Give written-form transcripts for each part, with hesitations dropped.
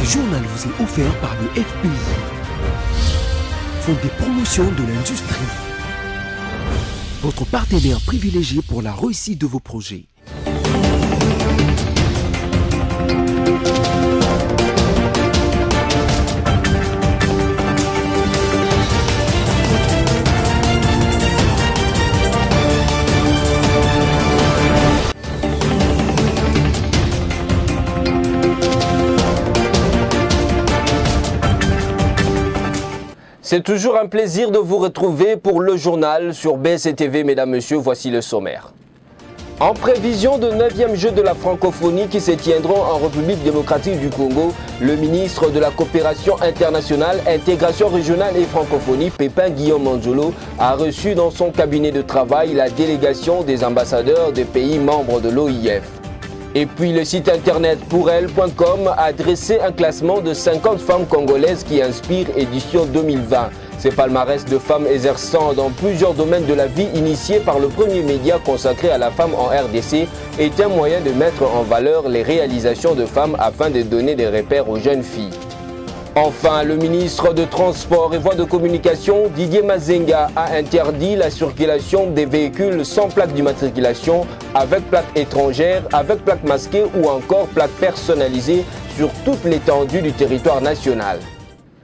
Ce journal vous est offert par le FPI, Fonds de promotion de l'industrie, votre partenaire privilégié pour la réussite de vos projets. C'est toujours un plaisir de vous retrouver pour le journal sur BSTV, mesdames, messieurs, voici le sommaire. En prévision de 9e Jeux de la francophonie qui se tiendront en République démocratique du Congo, le ministre de la Coopération internationale, intégration régionale et francophonie, Pépin Guillaume Manjolo, a reçu dans son cabinet de travail la délégation des ambassadeurs des pays membres de l'OIF. Et puis le site internet pourelle.com a dressé un classement de 50 femmes congolaises qui inspirent édition 2020. Ces palmarès de femmes exerçant dans plusieurs domaines de la vie initiés par le premier média consacré à la femme en RDC est un moyen de mettre en valeur les réalisations de femmes afin de donner des repères aux jeunes filles. Enfin, le ministre de Transport et Voies de Communication, Didier Mazenga, a interdit la circulation des véhicules sans plaque d'immatriculation, avec plaque étrangère, avec plaque masquée ou encore plaque personnalisée sur toute l'étendue du territoire national.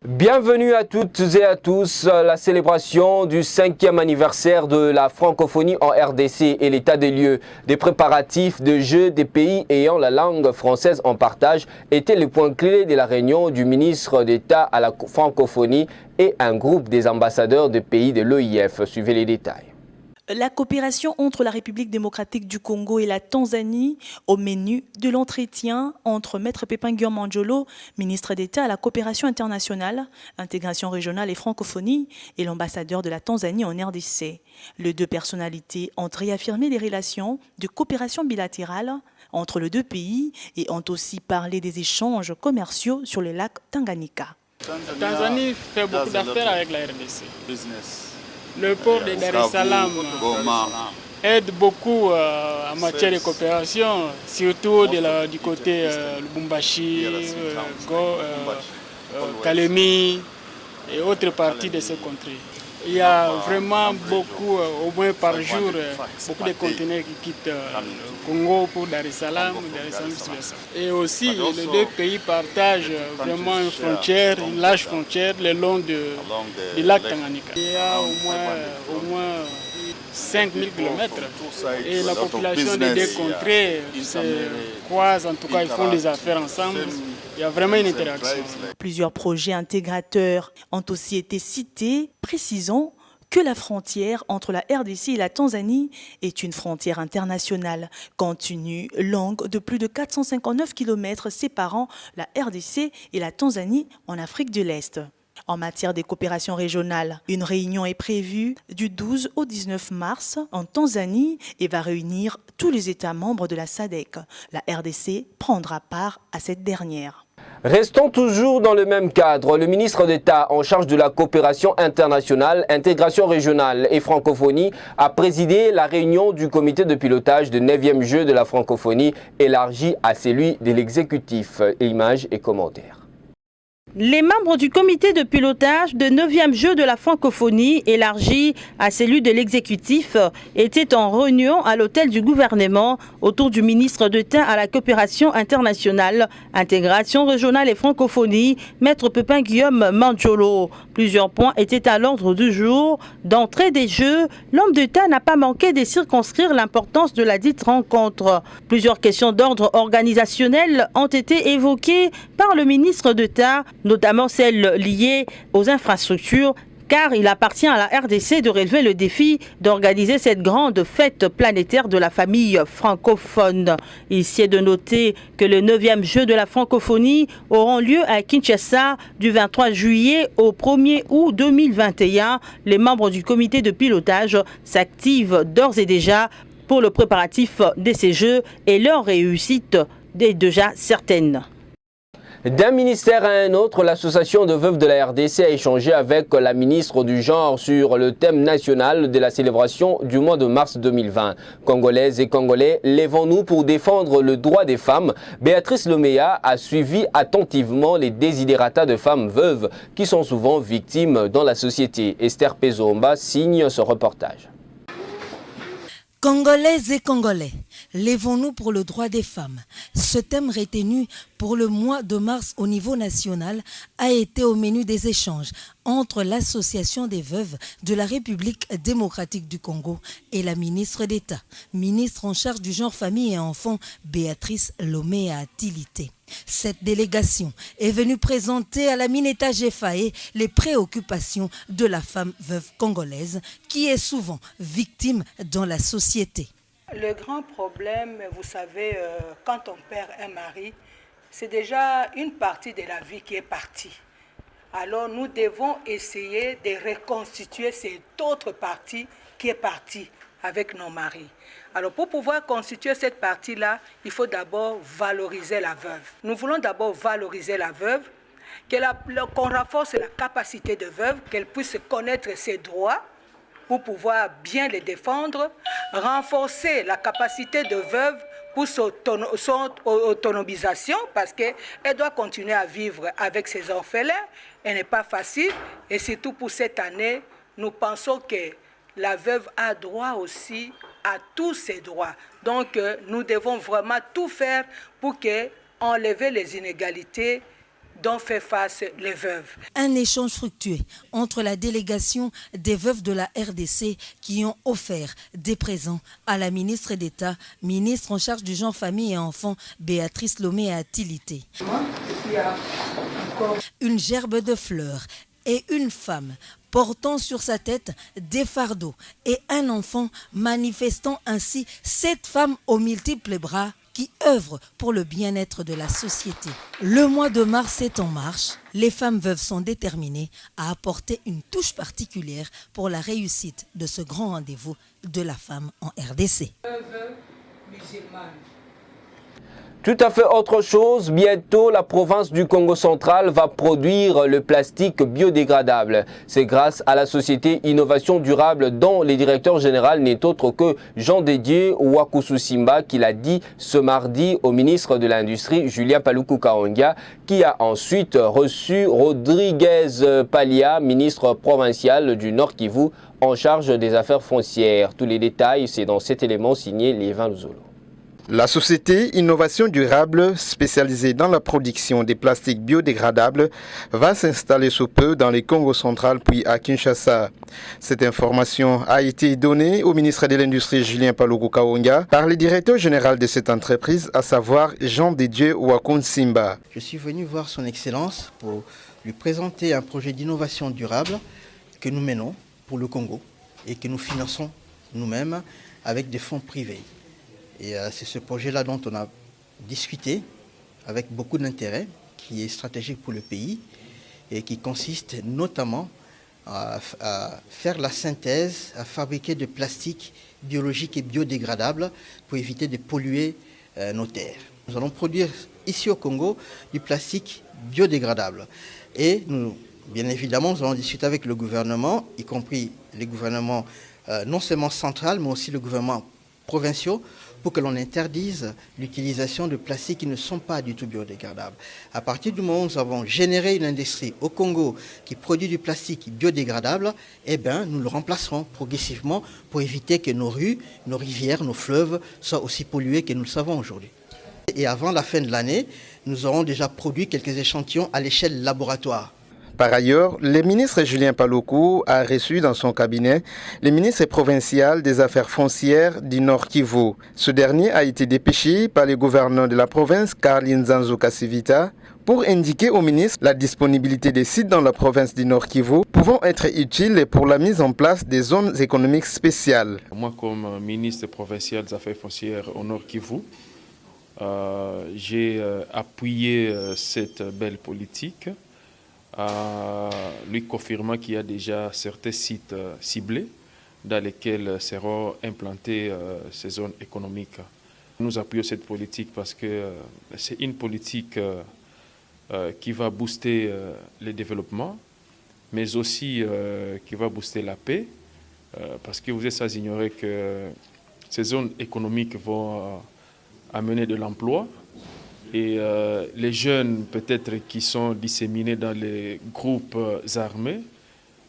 Bienvenue à toutes et à tous. La célébration du 5e anniversaire de la francophonie en RDC et l'état des lieux des préparatifs de jeux des pays ayant la langue française en partage étaient les points clés de la réunion du ministre d'État à la francophonie et un groupe des ambassadeurs des pays de l'OIF. Suivez les détails. La coopération entre la République démocratique du Congo et la Tanzanie au menu de l'entretien entre Maître Pépin Guillaume Manjolo, ministre d'État à la coopération internationale, intégration régionale et francophonie, et l'ambassadeur de la Tanzanie en RDC. Les deux personnalités ont réaffirmé les relations de coopération bilatérale entre les deux pays et ont aussi parlé des échanges commerciaux sur le lac Tanganyika. La Tanzanie fait beaucoup d'affaires avec la RDC. Le port de Dar es Salaam aide beaucoup en matière de coopération, surtout du côté Lubumbashi, Kalemi et autres parties de ce contrées. Il y a vraiment beaucoup, au moins par jour, beaucoup de conteneurs qui quittent le Congo pour Dar es Salaam, vice-versa. Et aussi, les deux pays partagent vraiment une frontière, une large frontière, le long du lac Tanganyika. Il y a au moins 5000 km et la population des deux contrées se croisent, en tout cas ils font des affaires ensemble. Il y a vraiment une interaction. Plusieurs projets intégrateurs ont aussi été cités, précisant que la frontière entre la RDC et la Tanzanie est une frontière internationale, continue longue de plus de 459 km séparant la RDC et la Tanzanie en Afrique de l'Est. En matière de coopération régionale, une réunion est prévue du 12 au 19 mars en Tanzanie et va réunir tous les États membres de la SADC. La RDC prendra part à cette dernière. Restons toujours dans le même cadre. Le ministre d'État en charge de la coopération internationale, intégration régionale et francophonie a présidé la réunion du comité de pilotage de 9e Jeux de la francophonie élargi à celui de l'exécutif. Images et commentaires. Les membres du comité de pilotage de 9e Jeux de la francophonie, élargi à celui de l'exécutif, étaient en réunion à l'hôtel du gouvernement autour du ministre d'État à la coopération internationale, intégration régionale et francophonie, Maître Pépin Guillaume Manjolo. Plusieurs points étaient à l'ordre du jour. D'entrée des Jeux, l'homme d'État n'a pas manqué de circonscrire l'importance de la dite rencontre. Plusieurs questions d'ordre organisationnel ont été évoquées par le ministre d'État, notamment celles liées aux infrastructures, car il appartient à la RDC de relever le défi d'organiser cette grande fête planétaire de la famille francophone. Ici est de noter que les 9e Jeux de la francophonie auront lieu à Kinshasa du 23 juillet au 1er août 2021. Les membres du comité de pilotage s'activent d'ores et déjà pour le préparatif de ces Jeux et leur réussite est déjà certaine. D'un ministère à un autre, l'association de veuves de la RDC a échangé avec la ministre du Genre sur le thème national de la célébration du mois de mars 2020. Congolaises et Congolais, lèvons-nous pour défendre le droit des femmes. Béatrice Loméa a suivi attentivement les désidératas de femmes veuves qui sont souvent victimes dans la société. Esther Pezomba signe ce reportage. Congolaises et Congolais, lèvons-nous pour le droit des femmes. Ce thème retenu pour le mois de mars au niveau national a été au menu des échanges entre l'Association des veuves de la République démocratique du Congo et la ministre d'État, ministre en charge du genre, famille et enfants, Béatrice Loméa Tilité. Cette délégation est venue présenter à la Mineta Jefaé les préoccupations de la femme veuve congolaise qui est souvent victime dans la société. Le grand problème, vous savez, quand on perd un mari, c'est déjà une partie de la vie qui est partie. Alors nous devons essayer de reconstituer cette autre partie qui est partie avec nos maris. Alors pour pouvoir constituer cette partie-là, il faut d'abord valoriser la veuve. Nous voulons d'abord valoriser la veuve, qu'on renforce la capacité de veuve, qu'elle puisse connaître ses droits pour pouvoir bien les défendre, renforcer la capacité de veuve pour son autonomisation, parce qu'elle doit continuer à vivre avec ses orphelins. Elle n'est pas facile, et surtout pour cette année, nous pensons que la veuve a droit aussi à tous ses droits. Donc nous devons vraiment tout faire pour enlever les inégalités dont fait face les veuves. Un échange fructueux entre la délégation des veuves de la RDC qui ont offert des présents à la ministre d'État, ministre en charge du genre, famille et enfants, Béatrice Loméa Tilité. Une gerbe de fleurs et une femme portant sur sa tête des fardeaux et un enfant, manifestant ainsi cette femme aux multiples bras qui œuvrent pour le bien-être de la société. Le mois de mars est en marche. Les femmes veuves sont déterminées à apporter une touche particulière pour la réussite de ce grand rendez-vous de la femme en RDC. Tout à fait autre chose, bientôt la province du Congo central va produire le plastique biodégradable. C'est grâce à la société Innovation Durable dont le directeur général n'est autre que Jean-Dédier Wakusu-Simba qui l'a dit ce mardi au ministre de l'Industrie Julien Paluku Kahongya qui a ensuite reçu Rodriguez Palia, ministre provincial du Nord Kivu en charge des affaires foncières. Tous les détails, c'est dans cet élément signé Lévin Luzolo. La société Innovation Durable, spécialisée dans la production des plastiques biodégradables, va s'installer sous peu dans le Congo central puis à Kinshasa. Cette information a été donnée au ministre de l'Industrie Julien Paluku Kahongya par le directeur général de cette entreprise, à savoir Jean-Dédier Wakusu-Simba. Je suis venu voir son Excellence pour lui présenter un projet d'innovation durable que nous menons pour le Congo et que nous finançons nous-mêmes avec des fonds privés. Et c'est ce projet-là dont on a discuté avec beaucoup d'intérêt, qui est stratégique pour le pays et qui consiste notamment à faire la synthèse, à fabriquer de plastique biologique et biodégradable pour éviter de polluer nos terres. Nous allons produire ici au Congo du plastique biodégradable. Et nous, bien évidemment, nous allons discuter avec le gouvernement, y compris les gouvernements non seulement central, mais aussi le gouvernement provinciaux, pour que l'on interdise l'utilisation de plastiques qui ne sont pas du tout biodégradables. À partir du moment où nous avons généré une industrie au Congo qui produit du plastique biodégradable, eh bien, nous le remplacerons progressivement pour éviter que nos rues, nos rivières, nos fleuves soient aussi pollués que nous le savons aujourd'hui. Et avant la fin de l'année, nous aurons déjà produit quelques échantillons à l'échelle laboratoire. Par ailleurs, le ministre Julien Paluku a reçu dans son cabinet le ministre provincial des Affaires foncières du Nord Kivu. Ce dernier a été dépêché par le gouverneur de la province, Karl Nzanzu Kasivita, pour indiquer au ministre la disponibilité des sites dans la province du Nord Kivu pouvant être utiles pour la mise en place des zones économiques spéciales. Moi, comme ministre provincial des Affaires foncières au Nord Kivu, j'ai appuyé cette belle politique, lui confirmant qu'il y a déjà certains sites ciblés dans lesquels seront implantées ces zones économiques. Nous appuyons cette politique parce que c'est une politique qui va booster le développement, mais aussi qui va booster la paix, parce que vous êtes sans ignorer que ces zones économiques vont amener de l'emploi. Et les jeunes, peut-être, qui sont disséminés dans les groupes armés,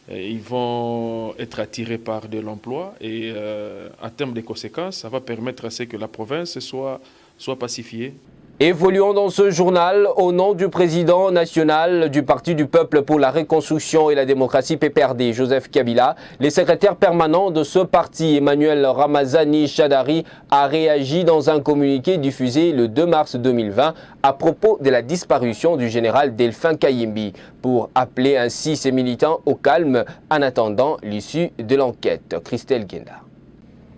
ils vont être attirés par de l'emploi. Et en termes de conséquences, ça va permettre à ce que la province soit pacifiée. Évoluons dans ce journal au nom du président national du Parti du Peuple pour la Reconstruction et la Démocratie PPRD, Joseph Kabila. Le secrétaire permanent de ce parti, Emmanuel Ramazani Shadari, a réagi dans un communiqué diffusé le 2 mars 2020 à propos de la disparition du général Delphin Kayimbi, pour appeler ainsi ses militants au calme en attendant l'issue de l'enquête. Christelle Guenda.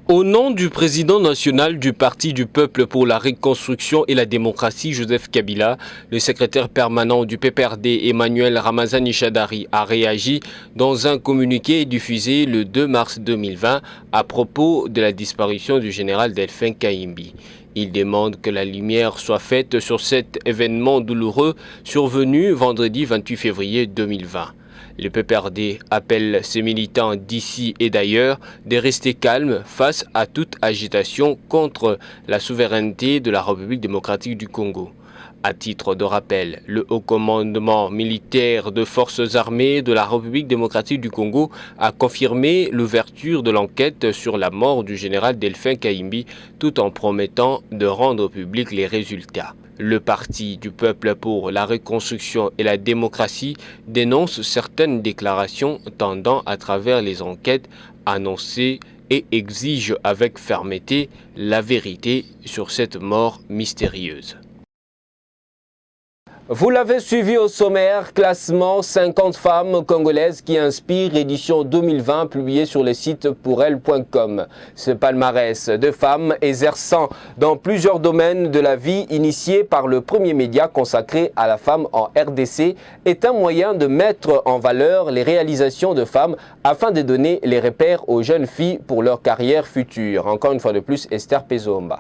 Au nom du président national du Parti du Peuple pour la Reconstruction et la Démocratie, Joseph Kabila, le secrétaire permanent du PPRD, Emmanuel Ramazani Shadari, a réagi dans un communiqué diffusé le 2 mars 2020 à propos de la disparition du général Delphin Kayimbi. Il demande que la lumière soit faite sur cet événement douloureux survenu vendredi 28 février 2020. Le PPRD appelle ses militants d'ici et d'ailleurs de rester calmes face à toute agitation contre la souveraineté de la République démocratique du Congo. À titre de rappel, le haut commandement militaire de forces armées de la République démocratique du Congo a confirmé l'ouverture de l'enquête sur la mort du général Delphin Kayimbi tout en promettant de rendre publics les résultats. Le Parti du Peuple pour la Reconstruction et la Démocratie dénonce certaines déclarations tendant à travers les enquêtes annoncées et exige avec fermeté la vérité sur cette mort mystérieuse. Vous l'avez suivi au sommaire, classement 50 femmes congolaises qui inspirent, édition 2020, publié sur le site pourelle.com. Ce palmarès de femmes exerçant dans plusieurs domaines de la vie initié par le premier média consacré à la femme en RDC est un moyen de mettre en valeur les réalisations de femmes afin de donner les repères aux jeunes filles pour leur carrière future. Encore une fois de plus, Esther Pezomba.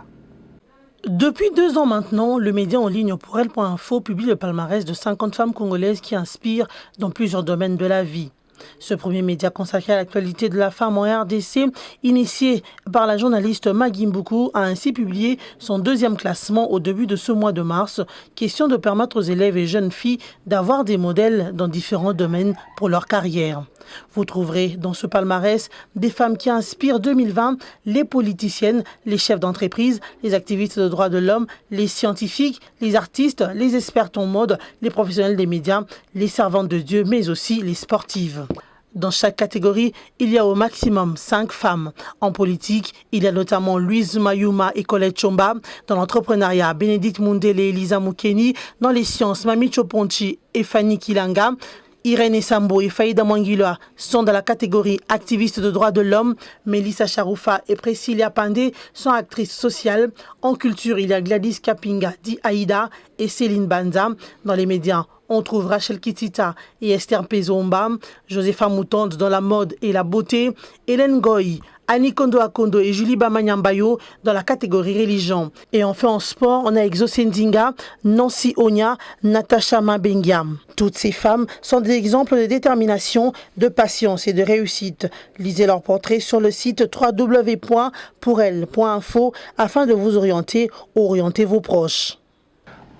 Depuis 2 ans maintenant, le média en ligne pourelle.info publie le palmarès de 50 femmes congolaises qui inspirent dans plusieurs domaines de la vie. Ce premier média consacré à l'actualité de la femme en RDC, initié par la journaliste Magui Mbuku, a ainsi publié son 2e classement au début de ce mois de mars, question de permettre aux élèves et jeunes filles d'avoir des modèles dans différents domaines pour leur carrière. Vous trouverez dans ce palmarès des femmes qui inspirent 2020 les politiciennes, les chefs d'entreprise, les activistes de droits de l'homme, les scientifiques, les artistes, les experts en mode, les professionnels des médias, les servantes de Dieu, mais aussi les sportives. Dans chaque catégorie, il y a au maximum 5 femmes. En politique, il y a notamment Louise Mayuma et Colette Chomba. Dans l'entrepreneuriat, Bénédicte Mundele et Elisa Moukeni. Dans les sciences, Mami Choponchi et Fanny Kilanga. Irène Sambo et Faïda Mwangila sont dans la catégorie activistes de droits de l'homme. Mélissa Charoufa et Priscilla Pandé sont actrices sociales. En culture, il y a Gladys Kapinga, dit Aïda et Céline Banza. Dans les médias, on trouve Rachel Kitita et Esther Pezomba. Josepha Moutonde dans la mode et la beauté. Hélène Goy, Annie Kondo Akondo et Julie Bamanyambayo dans la catégorie religion. Et enfin en sport, on a Exaucé Ndinga, Nancy Onya, Natacha Mabengia. Toutes ces femmes sont des exemples de détermination, de patience et de réussite. Lisez leur portrait sur le site www.pourelle.info afin de vous orienter vos proches.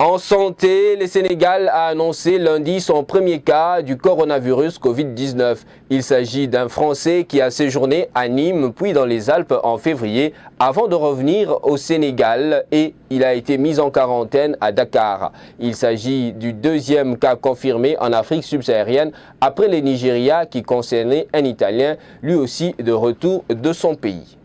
En santé, le Sénégal a annoncé lundi son premier cas du coronavirus Covid-19. Il s'agit d'un Français qui a séjourné à Nîmes puis dans les Alpes en février avant de revenir au Sénégal et il a été mis en quarantaine à Dakar. Il s'agit du 2e cas confirmé en Afrique subsaharienne après le Nigeria qui concernait un Italien lui aussi de retour de son pays.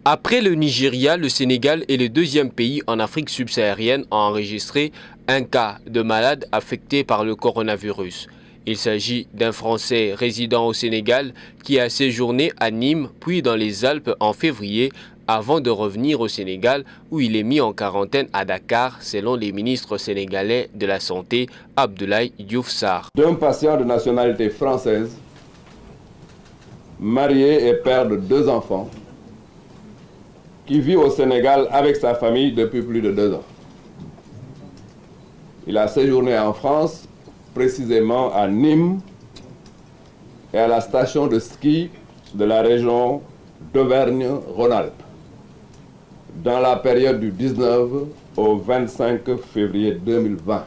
Après le Nigeria, le Sénégal est le 2e pays en Afrique subsaharienne à enregistrer un cas de malade affecté par le coronavirus. Il s'agit d'un Français résidant au Sénégal qui a séjourné à Nîmes puis dans les Alpes en février avant de revenir au Sénégal où il est mis en quarantaine à Dakar selon les ministres sénégalais de la Santé Abdoulaye Diouf Sarr. D'un patient de nationalité française, marié et père de 2 enfants, qui vit au Sénégal avec sa famille depuis plus de 2 ans. Il a séjourné en France, précisément à Nîmes et à la station de ski de la région d'Auvergne-Rhône-Alpes, dans la période du 19 au 25 février 2020.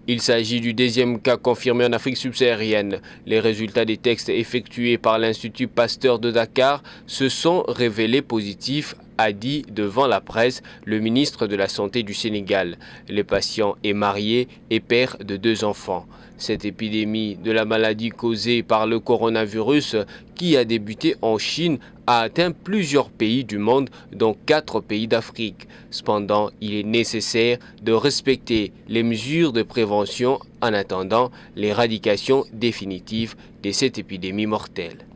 Il s'agit du deuxième cas confirmé en Afrique subsaharienne. Les résultats des tests effectués par l'Institut Pasteur de Dakar se sont révélés positifs, a dit devant la presse le ministre de la Santé du Sénégal. Le patient est marié et père de 2 enfants. Cette épidémie de la maladie causée par le coronavirus, qui a débuté en Chine, a atteint plusieurs pays du monde, dont 4 pays d'Afrique. Cependant, il est nécessaire de respecter les mesures de prévention en attendant l'éradication définitive de cette épidémie mortelle.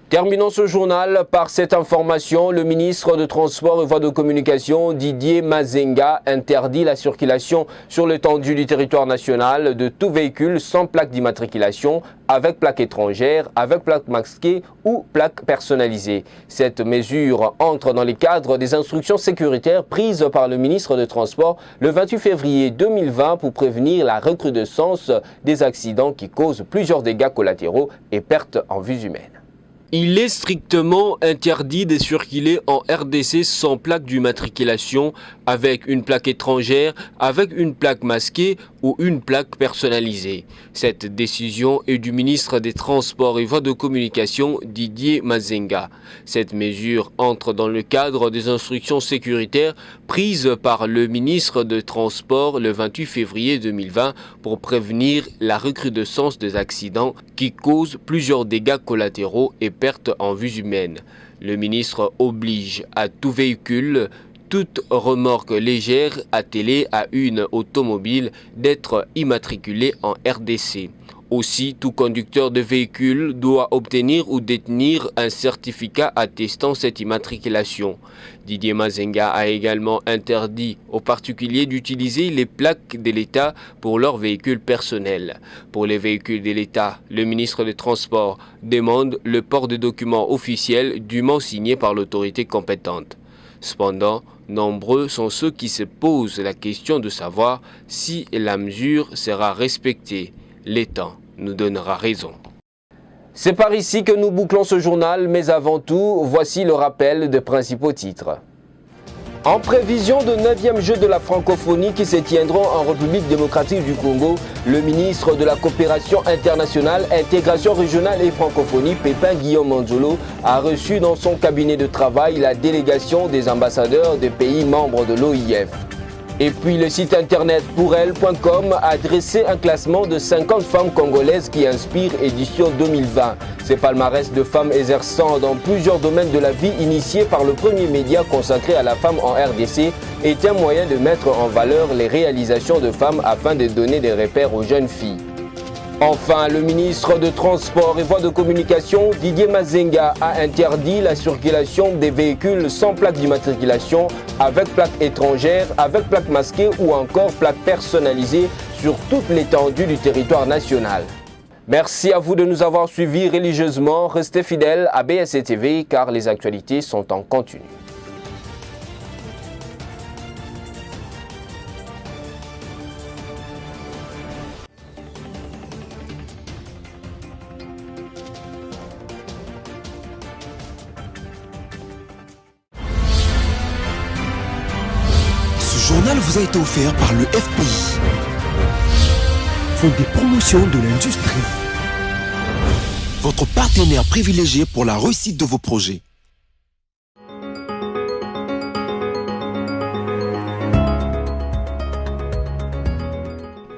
Terminons ce journal par cette information. Le ministre de Transport et Voies de Communication, Didier Mazenga, interdit la circulation sur l'étendue du territoire national de tout véhicule sans plaque d'immatriculation, avec plaque étrangère, avec plaque masquée ou plaque personnalisée. Cette mesure entre dans les cadres des instructions sécuritaires prises par le ministre de Transport le 28 février 2020 pour prévenir la recrudescence des accidents qui causent plusieurs dégâts collatéraux et pertes en vies humaines. Il est strictement interdit de circuler en RDC sans plaque d'immatriculation, avec une plaque étrangère, avec une plaque masquée ou une plaque personnalisée. Cette décision est du ministre des Transports et Voies de Communication, Didier Mazenga. Cette mesure entre dans le cadre des instructions sécuritaires prises par le ministre des Transports le 28 février 2020 pour prévenir la recrudescence des accidents qui causent plusieurs dégâts collatéraux et pertes en vies humaines. Le ministre oblige à tout véhicule, toute remorque légère attelée à une automobile d'être immatriculée en RDC. Aussi, tout conducteur de véhicule doit obtenir ou détenir un certificat attestant cette immatriculation. Didier Mazenga a également interdit aux particuliers d'utiliser les plaques de l'État pour leurs véhicules personnels. Pour les véhicules de l'État, le ministre des Transports demande le port de documents officiels dûment signés par l'autorité compétente. Cependant, nombreux sont ceux qui se posent la question de savoir si la mesure sera respectée. Le temps nous donnera raison. C'est par ici que nous bouclons ce journal, mais avant tout, voici le rappel des principaux titres. En prévision de 9e Jeux de la francophonie qui se tiendront en République démocratique du Congo, le ministre de la Coopération internationale, intégration régionale et francophonie, Pépin Guillaume Manzolo, a reçu dans son cabinet de travail la délégation des ambassadeurs des pays membres de l'OIF. Et puis le site internet pourelle.com a dressé un classement de 50 femmes congolaises qui inspirent édition 2020. Ces palmarès de femmes exerçant dans plusieurs domaines de la vie initiés par le premier média consacré à la femme en RDC est un moyen de mettre en valeur les réalisations de femmes afin de donner des repères aux jeunes filles. Enfin, le ministre de Transport et Voies de Communication, Didier Mazenga, a interdit la circulation des véhicules sans plaque d'immatriculation, avec plaque étrangère, avec plaque masquée ou encore plaque personnalisée sur toute l'étendue du territoire national. Merci à vous de nous avoir suivis religieusement. Restez fidèles à BSC TV car les actualités sont en continu. Ce journal vous a été offert par le FPI, Fonds des promotions de l'industrie, votre partenaire privilégié pour la réussite de vos projets.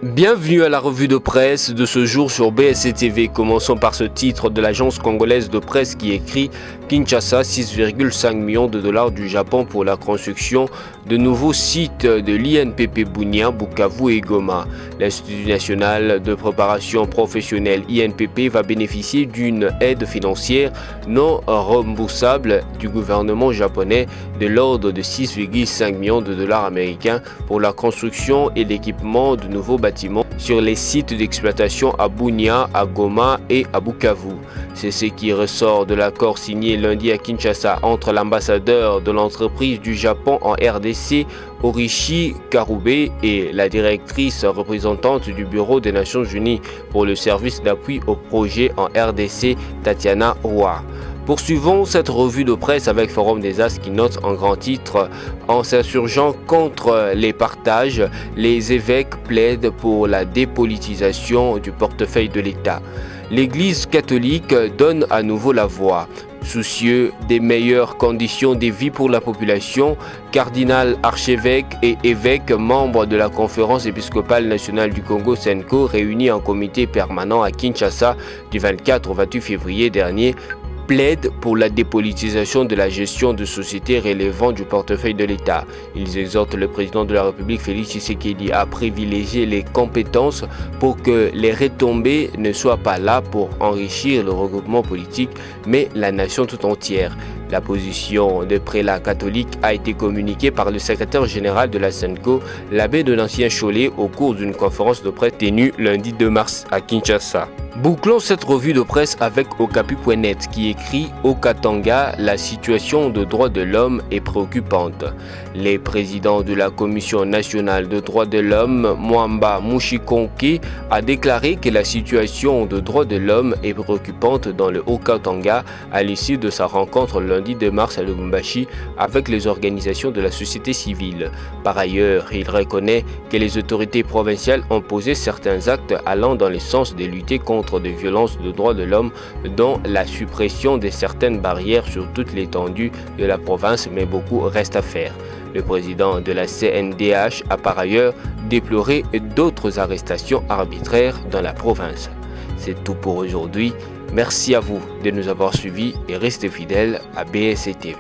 Bienvenue à la revue de presse de ce jour sur BSC TV. Commençons par ce titre de l'agence congolaise de presse qui écrit Kinshasa, 6,5 millions de dollars du Japon pour la construction de nouveaux sites de l'INPP Bunia, Bukavu et Goma. L'Institut national de préparation professionnelle INPP va bénéficier d'une aide financière non remboursable du gouvernement japonais de l'ordre de 6,5 millions de dollars américains pour la construction et l'équipement de nouveaux bâtiments sur les sites d'exploitation à Bunia, à Goma et à Bukavu. C'est ce qui ressort de l'accord signé lundi à Kinshasa entre l'ambassadeur de l'entreprise du Japon en RDC, Orishi Karoubé et la directrice représentante du Bureau des Nations Unies pour le service d'appui au projet en RDC, Tatiana Roy. Poursuivons cette revue de presse avec Forum des As qui note en grand titre « En s'insurgeant contre les partages, les évêques plaident pour la dépolitisation du portefeuille de l'État. L'Église catholique donne à nouveau la voix. Soucieux des meilleures conditions de vie pour la population, cardinal, archevêque et évêque membres de la Conférence épiscopale nationale du Congo SENCO réunis en comité permanent à Kinshasa du 24 au 28 février dernier plaident pour la dépolitisation de la gestion de sociétés relevant du portefeuille de l'État. Ils exhortent le président de la République Félix Tshisekedi à privilégier les compétences pour que les retombées ne soient pas là pour enrichir le regroupement politique, mais la nation tout entière. La position des prélats catholiques a été communiquée par le secrétaire général de la SENCO, l'abbé de l'Ancien Cholet, au cours d'une conférence de presse tenue lundi 2 mars à Kinshasa. Bouclons cette revue de presse avec Okapi.net qui écrit « Au Katanga, la situation de droits de l'homme est préoccupante. Les présidents de la Commission nationale de droits de l'homme, Mwamba Mushikonke, a déclaré que la situation de droits de l'homme est préoccupante dans le Haut-Katanga à l'issue de sa rencontre lundi 2 mars à Lubumbashi avec les organisations de la société civile. Par ailleurs, il reconnaît que les autorités provinciales ont posé certains actes allant dans le sens de lutter contre des violences de droits de l'homme, dont la suppression de certaines barrières sur toute l'étendue de la province, mais beaucoup reste à faire. Le président de la CNDH a par ailleurs déploré d'autres arrestations arbitraires dans la province. C'est tout pour aujourd'hui. Merci à vous de nous avoir suivis et restez fidèles à BSC TV.